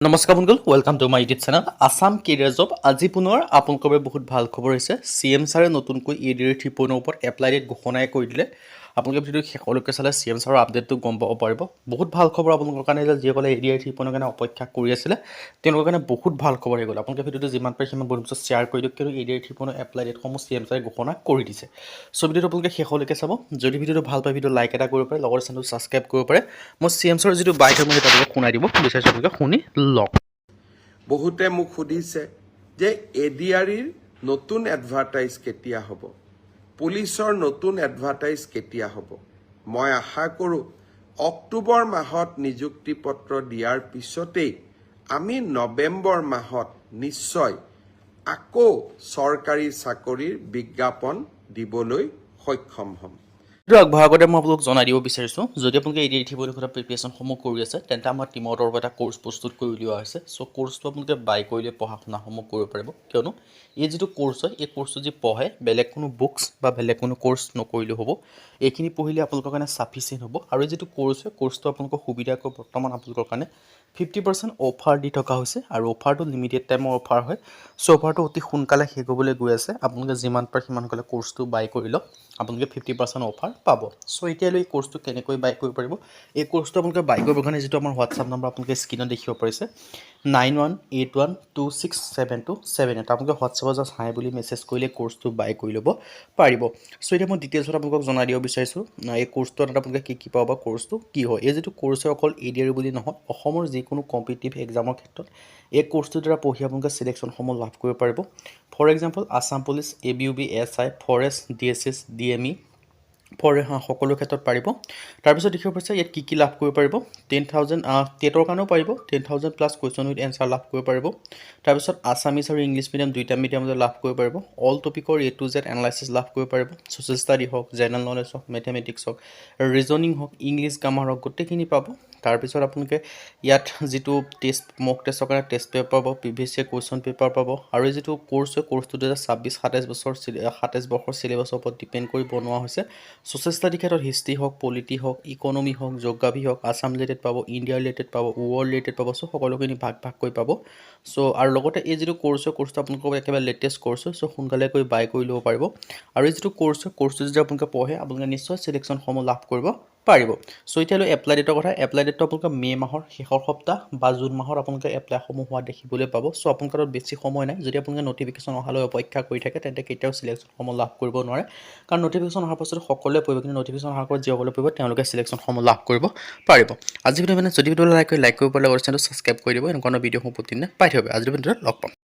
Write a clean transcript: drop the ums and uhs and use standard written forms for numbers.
নমস্কাৰ বন্ধুসকল, welcome to my YouTube channel Assam career job. আজি পুনৰ আপোনালোকৰ বাবে বহুত ভাল খবৰ হৈছে। CM ছাৰে নতুনকৈ ADR 3.0 ওপৰত এপ্লাই ডেট ঘোষণাই কৰি দিলে। আপোনালোকে ভিডিঅ'টো শেষলৈকে চালে CM ছাৰৰ আপডেটটো গম পাব পাৰিব। বহুত ভাল খবৰ আপোনালোকৰ কাৰণে, যিসকলে ADR 3.0 কাৰণে অপেক্ষা কৰি আছিলে তেওঁলোকৰ কাৰণে বহুত ভাল খবৰ হৈ গ'ল। আপোনালোকে ভিডিঅ'টো যিমান পাৰে সিমান বন্ধুৰ পিছত শ্বেয়াৰ কৰি দিয়ক, কিয়নো ADR 3.0 এপ্লাই ডেটসমূহ CM ছাৰে ঘোষণা কৰি দিছে। চ' ভিডিঅ'টো আপোনালোকে শেষলৈকে চাব। যদি ভিডিঅ'টো ভাল পায় ভিডিঅ' লাইক এটা কৰিব পাৰে, লগতে চেনেলটো ছাবস্ক্ৰাইব কৰিব পাৰে। মই CM ছাৰৰ যিটো বাইক হয় মই সেইটো আপোনালোকক শুনাই দিব বিচাৰিছোঁ, আপোনালোকে শুনি লওক। বহুতে মোক সুধিছে যে ADR-ৰ নতুন এডভাৰটাইজ কেতিয়া হ'ব, পুলিচৰ নতুন এডভাৰটাইজ কেতিয়া হ'ব। মই আশা কৰোঁ অক্টোবৰ মাহত নিযুক্তি পত্ৰ দিয়াৰ পিছতেই আমি নৱেম্বৰ মাহত নিশ্চয় আকৌ চৰকাৰী চাকৰিৰ বিজ্ঞাপন দিবলৈ সক্ষম হ'ম। আগবঢ়াৰ আগতে মই আপোনালোক জনাই দিব বিচাৰিছোঁ, যদি আপোনালোকে ADR 3.0 প্ৰিপেৰেশ্যনসমূহ কৰি আছে তেন্তে আমাৰ টিমৰ তৰফৰ এটা কোৰ্চ প্ৰস্তুত কৰি উলিওৱা হৈছে। চ' কোৰ্চটো আপোনালোকে বাই কৰিলে পঢ়া শুনাসমূহ কৰিব পাৰিব, কিয়নো এই যিটো কোৰ্চ হয় এই কোৰ্চটো যি পঢ়ে বেলেগ কোনো বুকছ বা বেলেগ কোনো কোৰ্চ নকৰিলেও হ'ব। এইখিনি পঢ়িলে আপোনালোকৰ কাৰণে ছাফিচিয়েণ্ট হ'ব। আৰু এই যিটো কোৰ্চ হয় কোৰ্চটো আপোনালোকৰ সুবিধাকৈ বৰ্তমান আপোনালোকৰ কাৰণে 50% অফাৰ দি থকা হৈছে, আৰু অফাৰটো লিমিটেড টাইমৰ অফাৰ হয়। চ' অফাৰটো অতি সোনকালে শেষ হ'বলৈ গৈ আছে। আপোনালোকে যিমান পাৰে সিমান সোনকালে কোৰ্চটো বাই কৰি লওক, আপোনালোকে 50% অফাৰ পাব। চ' এতিয়ালৈ এই কোৰ্চটো কেনেকৈ বাই কৰিব পাৰিব, এই কোৰ্চটো আপোনালোকে বাই কৰিবৰ কাৰণে যিটো আমাৰ হোৱাটছআপ নম্বৰ আপোনালোকে স্ক্ৰীণত দেখিব পাৰিছে 9181267278, আপোনালোকে হোৱাটছআপত জাষ্ট হাই বুলি মেছেজ কৰিলে কোৰ্চটো বাই কৰি ল'ব পাৰিব। চ' এতিয়া মই ডিটেইলছত আপোনালোকক জনাই দিব বিচাৰিছোঁ এই কোৰ্চটোত আপোনালোকে কি পাব বা কোৰ্চটো কি হয়। এই যিটো কোৰ্চ হয় অকল ADR বুলি নহয়, অসমৰ যিকোনো কম্পিটিটিভ এক্সামৰ ক্ষেত্ৰত এই কোৰ্চটোৰ দ্বাৰা পঢ়ি আপোনালোকে চিলেকশ্যনসমূহ লাভ কৰিব পাৰিব। For example Assam police, ABUB, SI, forest, DSS, DME সকলো ক্ষেত্ৰত পাৰিব। তাৰপিছত দেখিব পাৰিছে ইয়াত কি লাভ কৰিব পাৰিব। 10,000 টেটৰ কাৰণেও পাৰিব, 10,000 প্লাছ কুৱেশ্যন উইথ এনচাৰ লাভ কৰিব পাৰিব। তাৰপিছত আছামিজ আৰু ইংলিছ মিডিয়াম দুইটা মিডিয়ামতে লাভ কৰিব পাৰিব। অল টপিকৰ A to Z এনালাইচিছ লাভ কৰিব পাৰিব। ছ'চিয়েল ষ্টাডি হওক, জেনেৰেল নলেজ হওক, মেথমেটিক্স হওক, ৰিজনিং হওক, ইংলিছ গ্ৰামাৰ হওক, গোটেইখিনি পাব। তাৰপিছত আপোনালোকে ইয়াত যিটো টেষ্ট মক টেষ্টৰ কাৰণে টেষ্ট পেপাৰ পাব, প্ৰিভিয়াছ ইয়েৰ কুৱেশ্যন পেপাৰ পাব। আৰু এই যিটো কোৰ্চ হয় কোৰ্চটো 2026-27 বৰ্ষৰ চিলেবাছৰ ওপৰত ডিপেণ্ড কৰি বনোৱা হৈছে। ছ'চিয়েল ষ্টাডি ক্ষেত্ৰত হিষ্ট্ৰী হওক, পলিটি হওক, ইকনমি হওক, জিঅ'গ্ৰাফী হওক, আছাম ৰিলেটেড পাব, ইণ্ডিয়া ৰিলেটেড পাব, ৱৰ্ল্ড ৰিলেটেড পাব। চ' সকলোখিনি ভাগ কৰি পাব। চ' আৰু লগতে এই যিটো কোৰ্চটো আপোনালোকৰ একেবাৰে লেটেষ্ট কোৰ্চ হয়। চ' সোনকালে কৰি বাই কৰি ল'ব পাৰিব। আৰু এই যিটো কোৰ্চটো যদি আপোনালোকে পঢ়ে আপোনালোকে নিশ্চয় চিলেকশ্যনসমূহ লাভ কৰিব পাৰিব। চ' এতিয়ালৈ এপ্লাই ডেটৰ কথা, এপ্লাই ডেটটো আপোনালোকে মে' মাহৰ শেষৰ সপ্তাহ বা জুন মাহত আপোনালোকে এপ্লাইসমূহ হোৱা দেখিবলৈ পাব। চ' আপোনালোকৰ বেছি সময় নাই। যদি আপোনালোকে নটিফিকেশ্যন অহালৈ অপেক্ষা কৰি থাকে তেন্তে কেতিয়াও চিলেকশ্যনসমূহ লাভ কৰিব নোৱাৰে, কাৰণ নটিফিকেশ্যন অহাৰ পাছত সকলোৱে পঢ়িব, কিন্তু নটিফিকেশ্যন অহাৰ পাছত যিসকলে পঢ়িব তেওঁলোকে চিলেকশ্যনসমূহ লাভ কৰিব পাৰিব। আজি ভিডিঅ' যদি ভিডিঅ' লাইক কৰিব পাৰে, লগতে চেনেলটো ছাবস্ক্ৰাইব কৰি দিব, এনেকুৱা ভিডিঅ'সমূহ প্ৰতিদিনে পাই থাকিব। আজিৰ ভিডিঅ'ত লগ পাম।